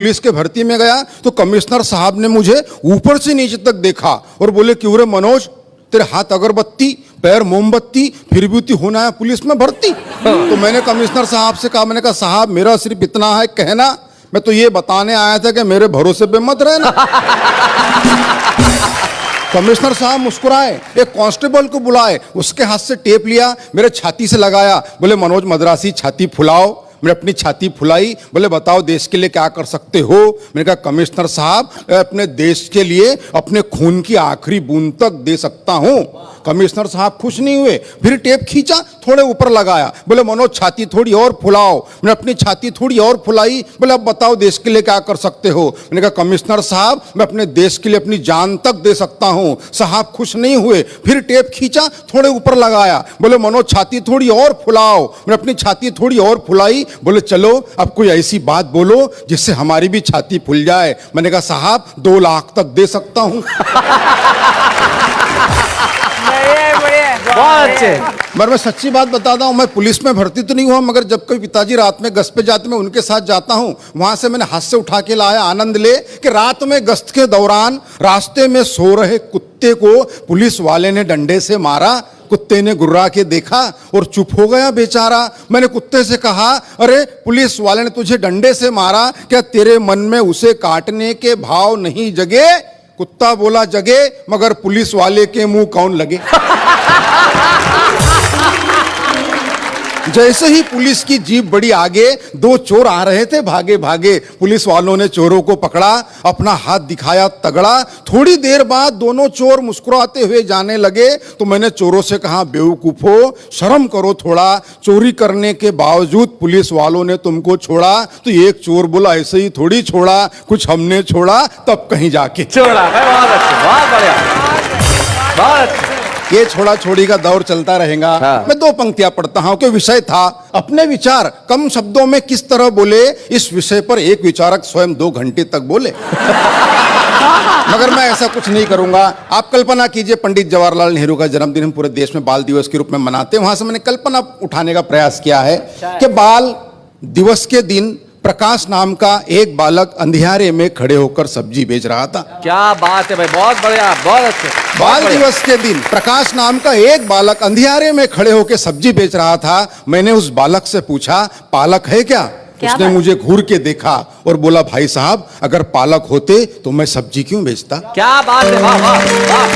Police के भर्ती में गया तो कमिश्नर साहब ने मुझे ऊपर से नीचे तक देखा और बोले, क्यों रे मनोज, तेरे हाथ अगरबत्ती पैर मोमबत्ती फिर भी होना है पुलिस में भर्ती। तो मैंने कमिश्नर साहब से कहा, मैंने कहा साहब मेरा सिर्फ इतना है कहना, मैं तो ये बताने आया था कि मेरे भरोसे पे मत रहना। कमिश्नर साहब मुस्कुराए, एक कांस्टेबल को बुलाए, उसके हाथ से टेप लिया, मेरे छाती से लगाया, बोले मनोज मद्रासी छाती फुलाओ। मैंने अपनी छाती फुलाई, बोले बताओ देश के लिए क्या कर सकते हो। मैंने कहा कमिश्नर साहब अपने देश के लिए अपने खून की आखिरी बूंद तक दे सकता हूं। कमिश्नर साहब खुश नहीं हुए, फिर टेप खींचा, थोड़े ऊपर लगाया, बोले मनोज छाती थोड़ी और फुलाओ। मैंने अपनी छाती थोड़ी और फुलाई, बोले अब बताओ देश के लिए क्या कर सकते हो। मैंने कहा कमिश्नर साहब मैं अपने देश के लिए अपनी जान तक दे सकता हूं। साहब खुश नहीं हुए, फिर टेप खींचा, थोड़े ऊपर लगाया, बोले मनोज छाती थोड़ी और फुलाओ। मैंने अपनी छाती थोड़ी और फुलाई, बोले चलो अब कोई ऐसी बात बोलो जिससे हमारी भी छाती फूल जाए। मैंने कहा साहब 2 लाख तक दे सकता हूं। बहुत अच्छे। मैं सच्ची बात बताता हूं, मैं पुलिस में भर्ती तो नहीं हुआ, मगर जब कोई पिताजी रात में गश्त पे जाते मैं उनके साथ जाता हूं, वहां से मैंने हाथ से उठा के लाया आनंद ले कि रात में गश्त के दौरान रास्ते में सो रहे कुत्ते को पुलिस वाले ने डंडे से मारा। कुत्ते ने गुर्रा के देखा और चुप हो गया बेचारा। मैंने कुत्ते से कहा, अरे पुलिस वाले ने तुझे डंडे से मारा, क्या तेरे मन में उसे काटने के भाव नहीं जगे? कुत्ता बोला जगे, मगर पुलिस वाले के मुंह कौन लगे। जैसे ही पुलिस की जीप बड़ी आगे, 2 चोर आ रहे थे भागे भागे। पुलिस वालों ने चोरों को पकड़ा, अपना हाथ दिखाया तगड़ा। थोड़ी देर बाद दोनों चोर मुस्कुराते हुए जाने लगे तो मैंने चोरों से कहा, बेवकूफो शर्म करो थोड़ा, चोरी करने के बावजूद पुलिस वालों ने तुमको छोड़ा। तो एक चोर बोला, ऐसे ही थोड़ी छोड़ा, कुछ हमने छोड़ा तब कहीं जाके छोड़ा। बहुत अच्छे, बहुत बढ़िया, बहुत अच्छे। ये छोड़ा छोड़ी का दौर चलता रहेगा। हाँ। मैं 2 पंक्तियां पढ़ता हूं कि विषय था अपने विचार कम शब्दों में किस तरह बोले। इस विषय पर एक विचारक स्वयं 2 घंटे तक बोले। मगर मैं ऐसा कुछ नहीं करूंगा। आप कल्पना कीजिए, पंडित जवाहरलाल नेहरू का जन्मदिन हम पूरे देश में बाल दिवस के रूप में मनाते हैं। वहां से मैंने कल्पना उठाने का प्रयास किया है कि बाल दिवस के दिन प्रकाश नाम का एक बालक अंधियारे में खड़े होकर सब्जी बेच रहा था। क्या बात है भाई, बहुत बढ़िया, बहुत अच्छे। बाल दिवस के दिन प्रकाश नाम का एक बालक अंधियारे में खड़े होकर सब्जी बेच रहा था। मैंने उस बालक से पूछा, पालक है क्या? उसने मुझे घूर के देखा और बोला, भाई साहब अगर पालक होते तो मैं सब्जी क्यों बेचता? क्या बात है, वाह वाह वाह।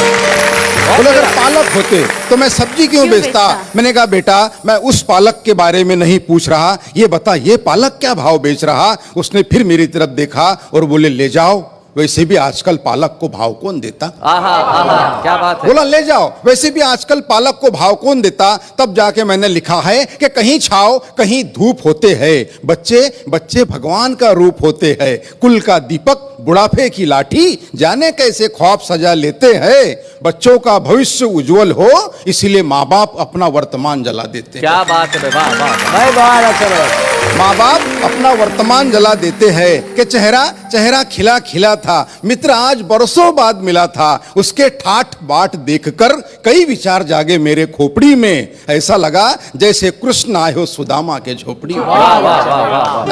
बोले अगर पालक होते तो मैं सब्जी क्यों बेचता? मैंने कहा बेटा मैं उस पालक के बारे में नहीं पूछ रहा, ये बता ये पालक क्या भाव बेच रहा? उसने फिर मेरी तरफ देखा और बोले, ले जाओ, वैसे भी आजकल पालक को भाव कौन देता? आहा, क्या बात है। बोला ले जाओ, वैसे भी आजकल पालक को भाव कौन देता? तब जाके मैंने लिखा है कि कहीं छाव कहीं धूप होते हैं, बच्चे बच्चे भगवान का रूप होते हैं, कुल का दीपक बुढ़ापे की लाठी, जाने कैसे ख्वाब सजा लेते हैं। बच्चों का भविष्य उज्जवल हो इसीलिए माँ बाप अपना वर्तमान जला देते हैं। क्या बात है, वाह वाह भाई, बहुत अच्छा। माँ बाप अपना वर्तमान जला देते हैं कि चेहरा चेहरा खिला खिला था, मित्र आज बरसों बाद मिला था, उसके ठाठ बाट देखकर कई विचार जागे मेरे खोपड़ी में। ऐसा लगा जैसे कृष्ण आए हो सुदामा के झोपड़ी में।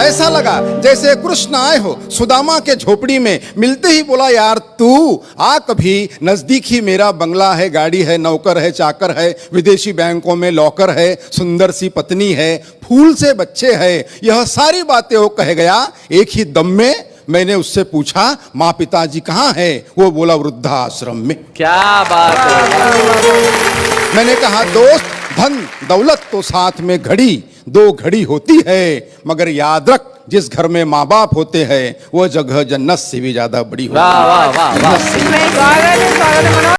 ऐसा लगा जैसे कृष्ण आए हो सुदामा के झोपड़ी में। मिलते ही बोला, यार तू आ कभी नजदीक ही, मेरा बंगला है, गाड़ी है, नौकर है, चाकर है, विदेशी बैंकों में लॉकर है, सुंदर सी पत्नी है, फूल से बच्चे हैं। यह सारी बातें वो कह गया। एक ही दम में मैंने उससे पूछा, माँ पिताजी कहाँ हैं? वो बोला वृद्धाश्रम में। क्या बात है। मैंने कहा दोस्त धन दौलत तो साथ में घड़ी 2 घड़ी होती है, मगर याद रख जिस घर में माँ बाप होते हैं वो जगह जन्नत से भी ज्यादा बड़ी होती है। वाह वाह वाह वाह।